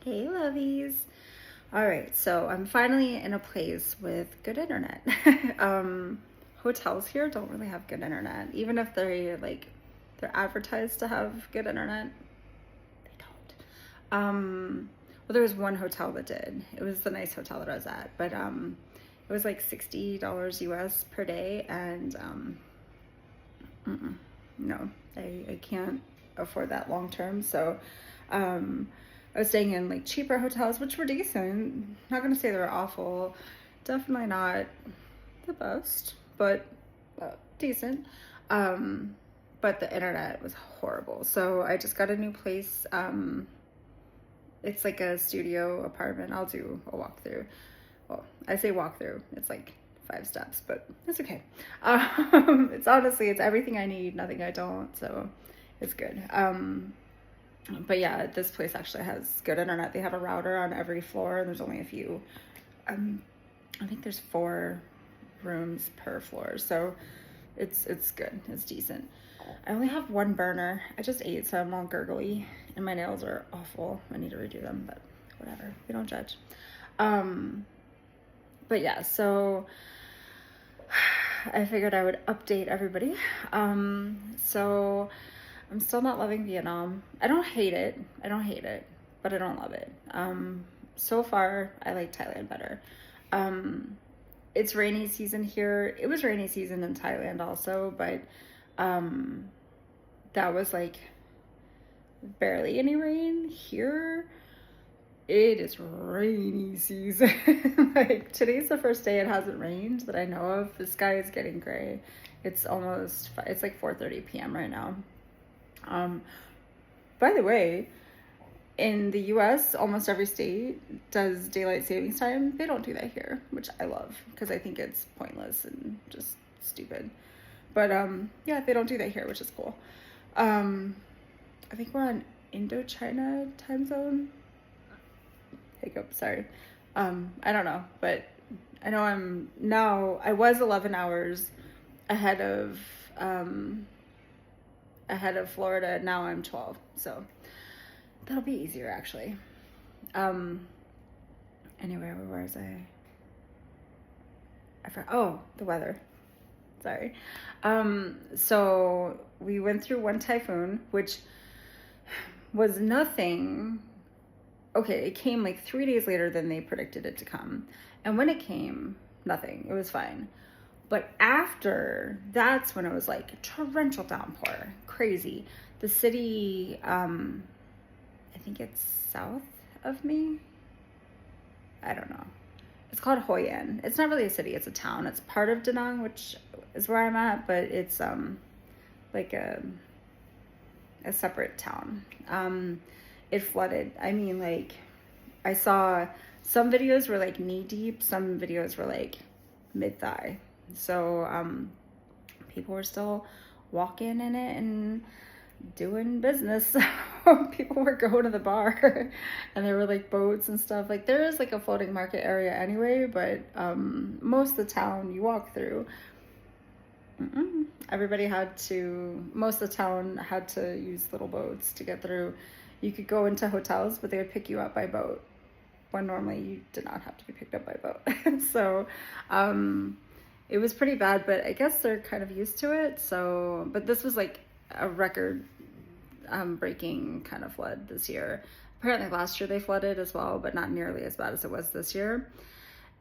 Hey, lovies. All right, so I'm finally in a place with good internet. Hotels here don't really have good internet, even if they're advertised to have good internet. They don't. Well, there was one hotel that did. It was the nice hotel that I was at, but it was like $60 US per day, and no, I can't afford that long term. So I was staying in like cheaper hotels, which were decent. Not gonna say they were awful. Definitely not the best, but decent. But the internet was horrible. So I just got a new place. It's like a studio apartment. I'll do a walkthrough. Well, I say walkthrough. It's like 5 steps, but it's okay. It's everything I need, nothing I don't. So it's good. But yeah, this place actually has good internet. They have a router on every floor, and there's only a few. I think there's 4 rooms per floor, so it's good. It's decent. I only have one burner. I just ate, so I'm all gurgly, and my nails are awful. I need to redo them, but whatever. We don't judge. But yeah, so I figured I would update everybody. So I'm still not loving Vietnam. I don't hate it, but I don't love it. So far, I like Thailand better. It's rainy season here. It was rainy season in Thailand also, but that was like barely any rain. Here, it is rainy season. Like today's the first day it hasn't rained that I know of. The sky is getting gray. It's like 4:30 p.m. right now. By the way, in the US, almost every state does daylight savings time. They don't do that here, which I love because I think it's pointless and just stupid. But yeah, they don't do that here, which is cool. I think we're on Indochina time zone. Hiccup, sorry. I don't know, but I know I was 11 hours ahead of Florida. Now I'm 12, so that'll be easier actually. Anyway, where was I? Oh, the weather. Sorry. So we went through one typhoon, which was nothing. Okay, it came like 3 days later than they predicted it to come. And when it came, nothing. It was fine. But after, that's when it was like torrential downpour. Crazy. The city, I think it's south of me. I don't know. It's called Hoi An. It's not really a city, it's a town. It's part of Da Nang, which is where I'm at, but it's like a separate town. It flooded. I mean, like, I saw some videos were like knee deep, some videos were like mid thigh. So people were still walking in it and doing business. People were going to the bar and there were like boats and stuff. Like there is like a floating market area anyway, but most of the town you walk through, most of the town had to use little boats to get through. You could go into hotels, but they would pick you up by boat when normally you did not have to be picked up by boat. So it was pretty bad, but I guess they're kind of used to it. So, but this was like a record breaking kind of flood this year. Apparently last year they flooded as well, but not nearly as bad as it was this year.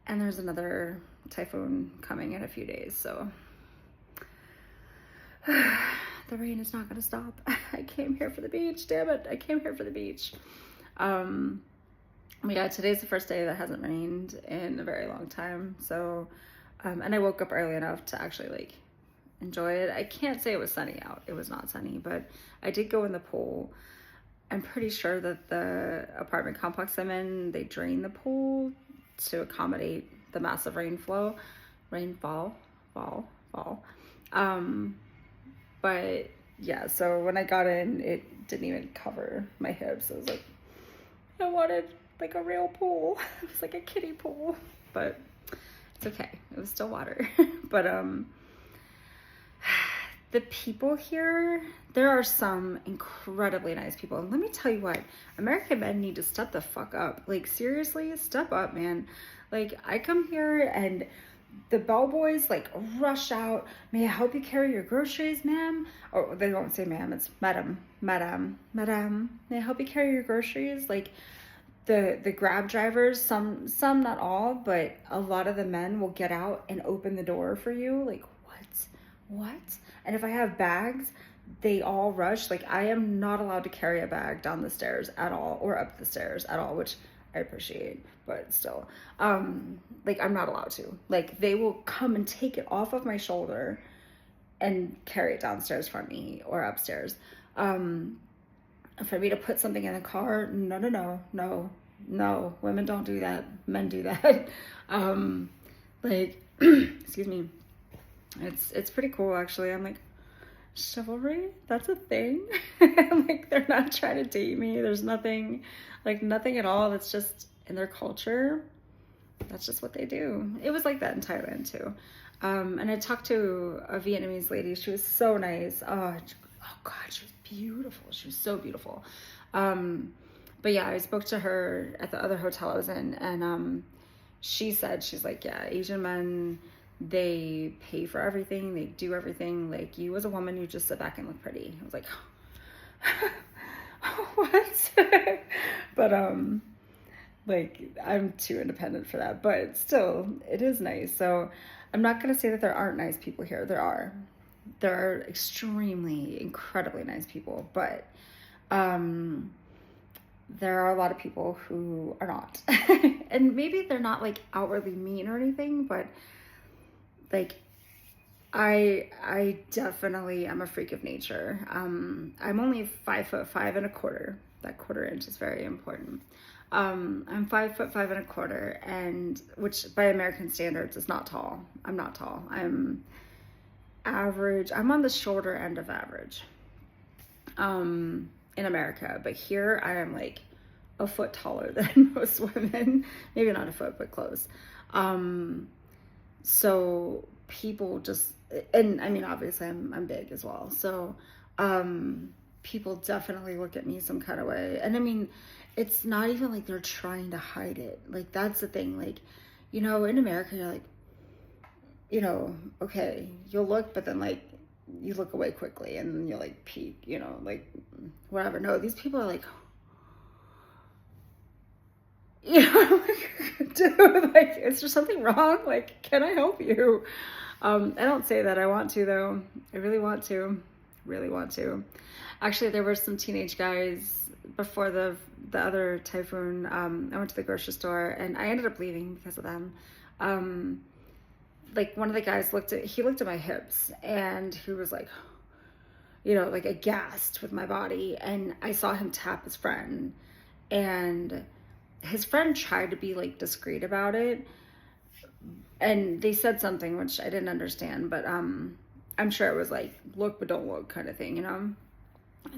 And there's another typhoon coming in a few days, so the rain is not going to stop. I came here for the beach, damn it. I came here for the beach. Yeah, today's the first day that hasn't rained in a very long time. So, and I woke up early enough to actually like enjoy it. I can't say it was sunny out. It was not sunny, but I did go in the pool. I'm pretty sure that the apartment complex I'm in, they drain the pool to accommodate the massive rainfall. But yeah, so when I got in, it didn't even cover my hips. I was like, I wanted like a real pool. It was like a kiddie pool, but it's okay. It was still water. But the people here, there are some incredibly nice people. And let me tell you what, American men need to step the fuck up. Like, seriously, step up, man. Like, I come here and the bellboys like rush out. May I help you carry your groceries, ma'am? Or they don't say ma'am, it's madam, madam, madam. May I help you carry your groceries? Like, the Grab drivers, some not all, but a lot of the men will get out and open the door for you. Like, what? And if I have bags, they all rush. Like, I am not allowed to carry a bag down the stairs at all, or up the stairs at all, which I appreciate, but still, like, I'm not allowed to. Like, they will come and take it off of my shoulder and carry it downstairs for me or upstairs. For me to put something in the car, no, women don't do that, men do that. Like, excuse me, it's pretty cool, actually. I'm like, chivalry, that's a thing. Like, they're not trying to date me, there's nothing at all. That's just in their culture, that's just what they do. It was like that in Thailand too. And I talked to a Vietnamese lady. She was so nice. Oh God, she was beautiful. She was so beautiful. But yeah, I spoke to her at the other hotel I was in, and she said, she's like, yeah, Asian men, they pay for everything. They do everything. Like, you as a woman, you just sit back and look pretty. I was like, what? But like, I'm too independent for that, but still, it is nice. So I'm not going to say that there aren't nice people here. There are extremely, incredibly nice people, but there are a lot of people who are not. And maybe they're not like outwardly mean or anything, but like, I definitely am a freak of nature. I'm only 5'5.25". That quarter inch is very important. I'm 5'5.25", and which by American standards is not tall. I'm not tall. I'm average. I'm on the shorter end of average in America, but here I am like a foot taller than most women. Maybe not a foot, but close. So people just, and I mean, obviously I'm big as well. So people definitely look at me some kind of way. And I mean, it's not even like they're trying to hide it. Like, that's the thing. Like, you know, in America, you're like, you know, okay, you'll look, but then like you look away quickly and then you'll like peek, you know, like whatever. No, these people are like, you know, like, dude, like, is there something wrong? Like, can I help you? I don't say that. I want to, though. I really want to. Actually, there were some teenage guys before the other typhoon. I went to the grocery store and I ended up leaving because of them. Like, one of the guys looked at my hips and he was like, you know, like aghast with my body. And I saw him tap his friend, and his friend tried to be like discreet about it. And they said something which I didn't understand, but I'm sure it was like, look but don't look kind of thing, you know?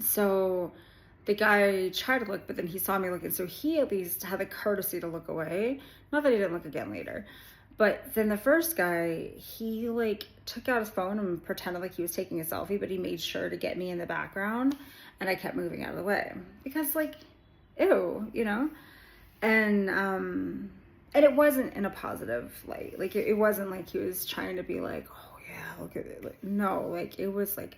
So the guy tried to look, but then he saw me looking, so he at least had the courtesy to look away. Not that he didn't look again later. But then the first guy, he like took out his phone and pretended like he was taking a selfie, but he made sure to get me in the background, and I kept moving out of the way because, like, ew, you know? And it wasn't in a positive light. Like, it wasn't like he was trying to be like, oh yeah, look at it. Like, no, like, it was like,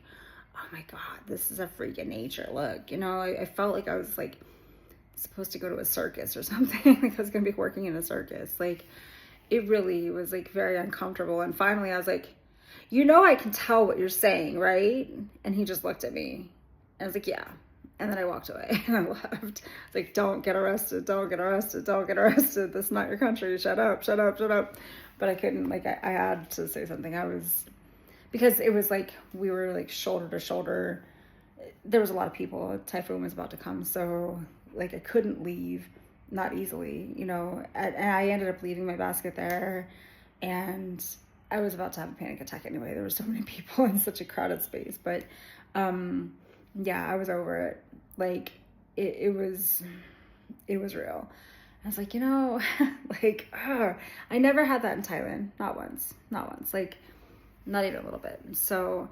oh my God, this is a freak of nature. Look, you know, I felt like I was like supposed to go to a circus or something. Like, I was gonna be working in a circus. Like, it really was like very uncomfortable. And finally I was like, you know, I can tell what you're saying, right? And he just looked at me and I was like, yeah. And then I walked away and I left. It's like, don't get arrested, don't get arrested, don't get arrested. This is not your country. Shut up, shut up, shut up. But I couldn't, like, I had to say something. Because it was like, we were like shoulder to shoulder. There was a lot of people. A typhoon was about to come. So like, I couldn't leave, not easily, you know. And I ended up leaving my basket there. And I was about to have a panic attack anyway. There were so many people in such a crowded space. But yeah, I was over it. Like, it was real. I was like, you know, like, I never had that in Thailand. Not once. Like, not even a little bit. So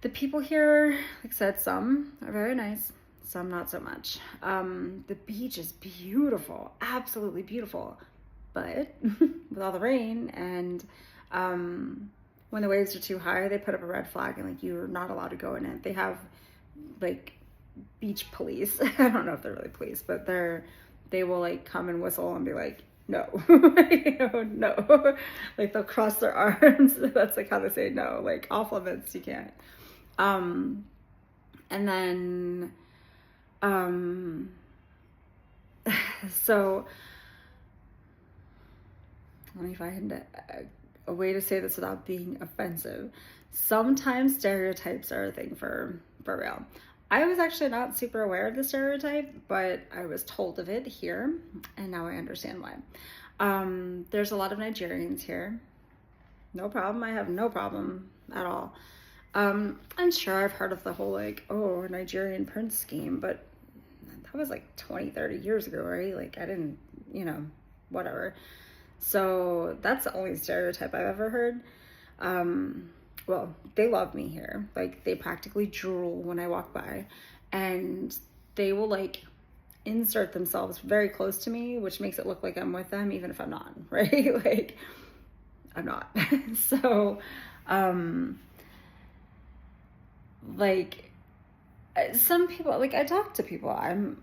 The people here, like I said, some are very nice, some not so much. The beach is beautiful, absolutely beautiful. But with all the rain and when the waves are too high, they put up a red flag and like you're not allowed to go in it. They have like beach police. I don't know if they're really police, but they will like come and whistle and be like, no, you know, no. Like they'll cross their arms. That's like how they say no, like off limits, you can't. And then so let me find a way to say this without being offensive. Sometimes stereotypes are a thing for real. I was actually not super aware of the stereotype, but I was told of it here, and now I understand why. There's a lot of Nigerians here. No problem. I have no problem at all. I'm sure I've heard of the whole like, oh, Nigerian prince scheme, but that was like 20, 30 years ago, right? Like I didn't, you know, whatever. So that's the only stereotype I've ever heard. Well, they love me here. Like they practically drool when I walk by, and they will like insert themselves very close to me, which makes it look like I'm with them, even if I'm not, right? Like I'm not. So, like some people, like I talk to people, I'm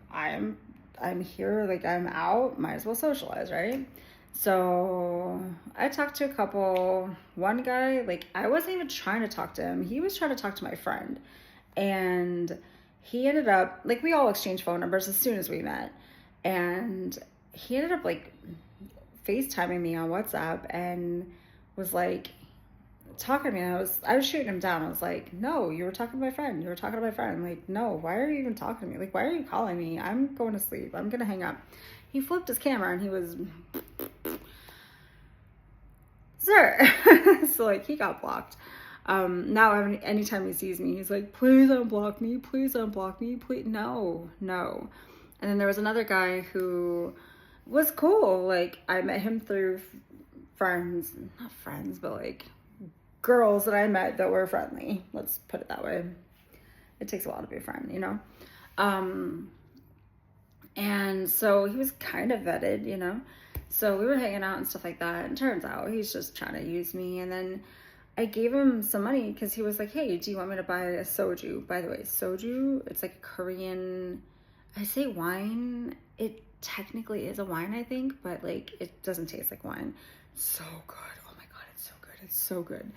here, like I'm out, might as well socialize, right? So I talked to a couple. One guy, like I wasn't even trying to talk to him. He was trying to talk to my friend. And he ended up, like we all exchanged phone numbers as soon as we met. And he ended up like FaceTiming me on WhatsApp and was like talking to me. And I was shooting him down. I was like, no, you were talking to my friend. You were talking to my friend. I'm like, no, why are you even talking to me? Like, why are you calling me? I'm going to sleep. I'm going to hang up. He flipped his camera and he was, sir. So like he got blocked. Now anytime he sees me, he's like, please unblock me, please unblock me, please. No. And then there was another guy who was cool. Like I met him through friends, not friends, but like girls that I met that were friendly. Let's put it that way. It takes a lot to be a friend, you know? And so he was kind of vetted, you know? So we were hanging out and stuff like that. And turns out he's just trying to use me. And then I gave him some money because he was like, hey, do you want me to buy a soju? By the way, soju, it's like a Korean, I say wine. It technically is a wine, I think, but like it doesn't taste like wine. So good. Oh my God, it's so good. It's so good.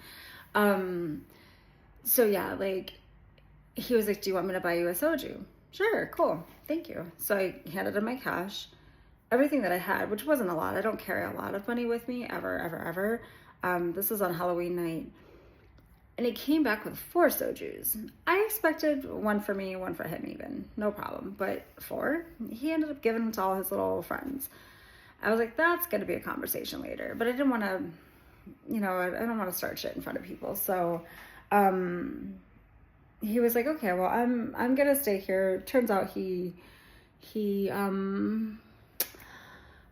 So yeah, like he was like, do you want me to buy you a soju? Sure, cool, thank you. So I handed him my cash, everything that I had, which wasn't a lot. I don't carry a lot of money with me, ever. This was on Halloween night. And he came back with 4 sojus. I expected one for me, one for him even, no problem. But 4, he ended up giving them to all his little friends. I was like, that's gonna be a conversation later. But I didn't wanna, you know, I don't wanna start shit in front of people. So, he was like, okay, well, I'm gonna stay here. Turns out he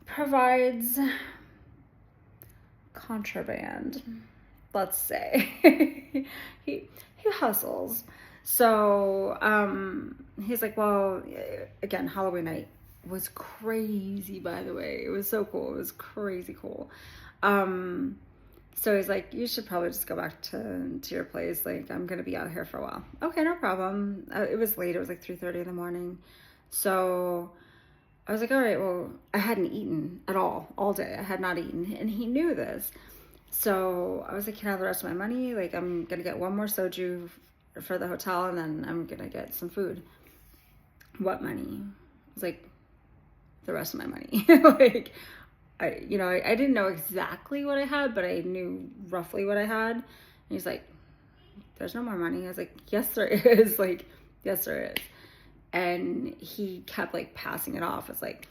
provides contraband, let's say. he hustles. So he's like, well, again, Halloween night was crazy, by the way. It was so cool. It was crazy cool. So he's like, you should probably just go back to your place. Like, I'm going to be out here for a while. Okay, no problem. It was late. It was like 3:30 in the morning. So I was like, all right, well, I hadn't eaten at all day. I had not eaten. And he knew this. So I was like, can I have the rest of my money? Like, I'm going to get one more soju for the hotel, and then I'm going to get some food. What money? I was like, the rest of my money. Like, I didn't know exactly what I had, but I knew roughly what I had. And he's like, there's no more money. I was like, yes, there is. Like, yes, there is. And he kept like passing it off. It's like,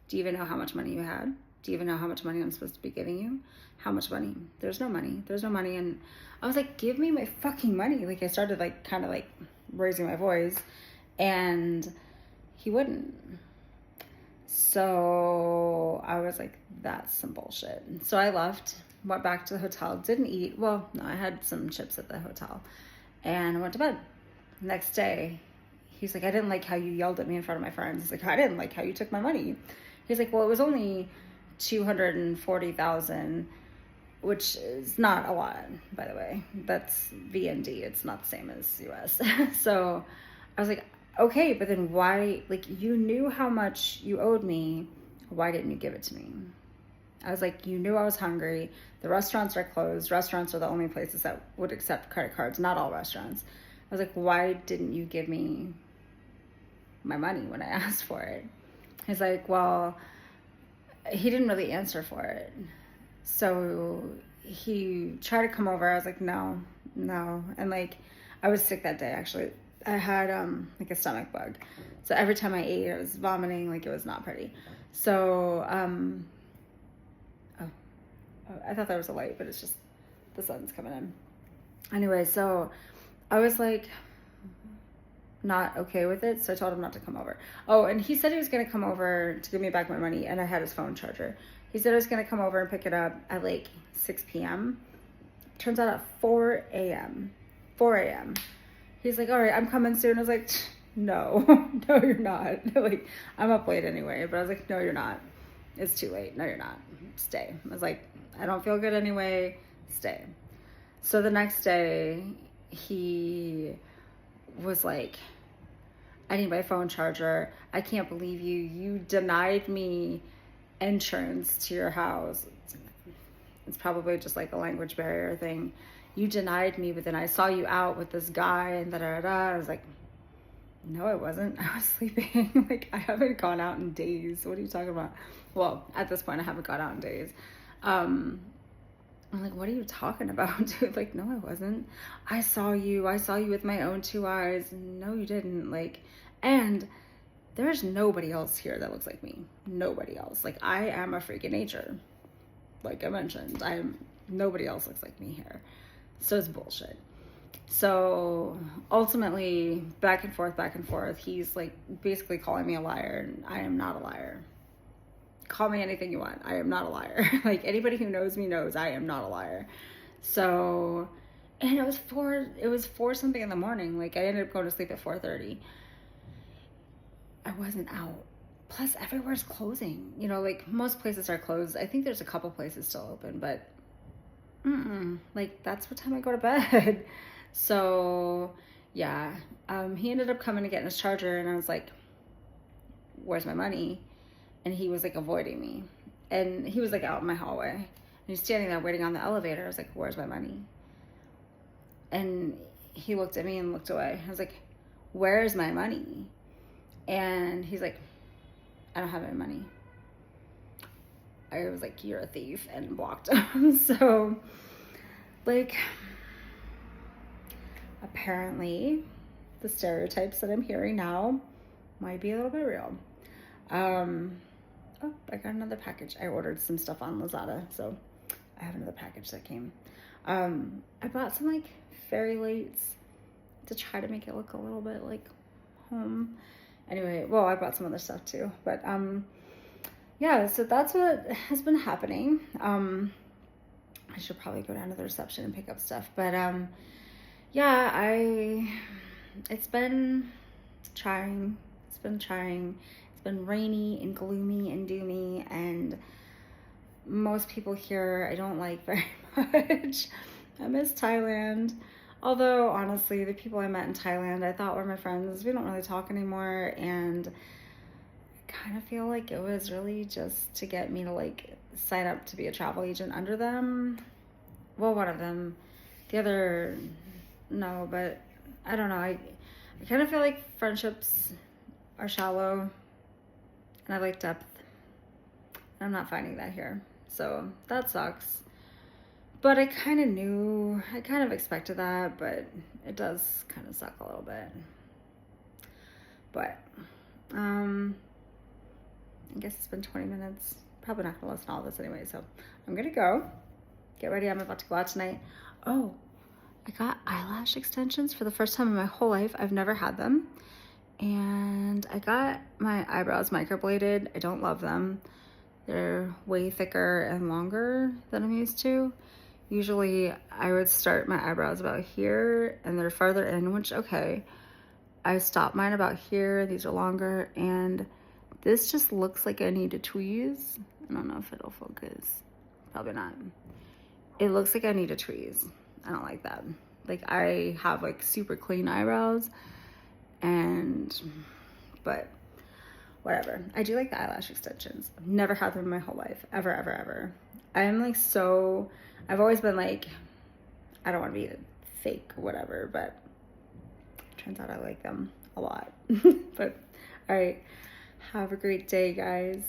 do you even know how much money you had? Do you even know how much money I'm supposed to be giving you? How much money? There's no money. There's no money. And I was like, give me my fucking money. Like I started like kind of like raising my voice, and he wouldn't. So I was like, that's some bullshit. So I left, went back to the hotel, didn't eat. Well, no, I had some chips at the hotel. and I went to bed. Next day, he's like, I didn't like how you yelled at me in front of my friends. He's like, I didn't like how you took my money. He's like, well, it was only 240,000, which is not a lot, by the way. That's VND. It's not the same as US. So I was like, okay, but then why, like, you knew how much you owed me. Why didn't you give it to me? I was like, you knew I was hungry. The restaurants are closed. Restaurants are the only places that would accept credit cards, not all restaurants. I was like, why didn't you give me my money when I asked for it? He's like, well, he didn't really answer for it. So he tried to come over. I was like, no. And like, I was sick that day, actually. I had like a stomach bug. So every time I ate, I was vomiting. Like, it was not pretty. So, I thought there was a light, but it's just the sun's coming in. Anyway, so I was like not okay with it, so I told him not to come over. Oh, and he said he was going to come over to give me back my money, and I had his phone charger. He said he was going to come over and pick it up at like 6 p.m. Turns out at 4 a.m. 4 a.m. He's like, all right, I'm coming soon. I was like, no, no, you're not. Like, I'm up late anyway, but I was like, no, you're not. It's too late. No, you're not. Stay. I was like, I don't feel good anyway. Stay. So the next day, he was like, I need my phone charger. I can't believe you. You denied me entrance to your house. It's probably just like a language barrier thing. You denied me, but then I saw you out with this guy and da-da-da. I was like, no, I wasn't. I was sleeping. Like, I haven't gone out in days. What are you talking about? Well, at this point, I haven't gone out in days. I'm like, what are you talking about, dude? Like, no, I wasn't. I saw you with my own two eyes. No, you didn't. Like, and there's nobody else here that looks like me. Nobody else. Like, I am a freak of nature. Like I mentioned, nobody else looks like me here. So it's bullshit. So ultimately, back and forth, he's like basically calling me a liar, and I am not a liar. Call me anything you want. I am not a liar. Like, anybody who knows me knows I am not a liar. So, and it was 4 something in the morning. Like, I ended up going to sleep at 4:30. I wasn't out. Plus, everywhere's closing. You know, like, most places are closed. I think there's a couple places still open, but like, that's what time I go to bed. So yeah, he ended up coming to get his charger, and I was like, where's my money? And he was like avoiding me, and he was like out in my hallway, and he's standing there waiting on the elevator. I was like, where's my money? And he looked at me and looked away. I was like, where's my money? And he's like, I don't have any money. I was like, you're a thief, and blocked him. So, like, apparently the stereotypes that I'm hearing now might be a little bit real. Oh, I got another package. I ordered some stuff on Lazada, so I have another package that came. I bought some like fairy lights to try to make it look a little bit like home. Anyway, well, I bought some other stuff too, but yeah, so that's what has been happening. I should probably go down to the reception and pick up stuff, but yeah, it's been trying. It's been rainy and gloomy and doomy, and most people here I don't like very much. I miss Thailand. Although, honestly, the people I met in Thailand I thought were my friends, we don't really talk anymore, and I kind of feel like it was really just to get me to, like, sign up to be a travel agent under them. Well, one of them. The other, no, but I don't know. I kind of feel like friendships are shallow, and I like depth. I'm not finding that here, so that sucks. But I kind of expected that, but it does kind of suck a little bit. But, I guess it's been 20 minutes. Probably not gonna listen to all this anyway, so I'm gonna go. Get ready, I'm about to go out tonight. Oh, I got eyelash extensions for the first time in my whole life. I've never had them. And I got my eyebrows microbladed. I don't love them. They're way thicker and longer than I'm used to. Usually I would start my eyebrows about here and they're farther in, which, okay. I stopped mine about here. These are longer, and this just looks like I need to tweeze. I don't know if it'll focus. Probably not. It looks like I need to tweeze. I don't like that. Like, I have like super clean eyebrows, but whatever. I do like the eyelash extensions. I've never had them in my whole life, ever, ever, ever. I'm like I've always been like, I don't want to be fake or whatever, but turns out I like them a lot. But all right, have a great day, guys.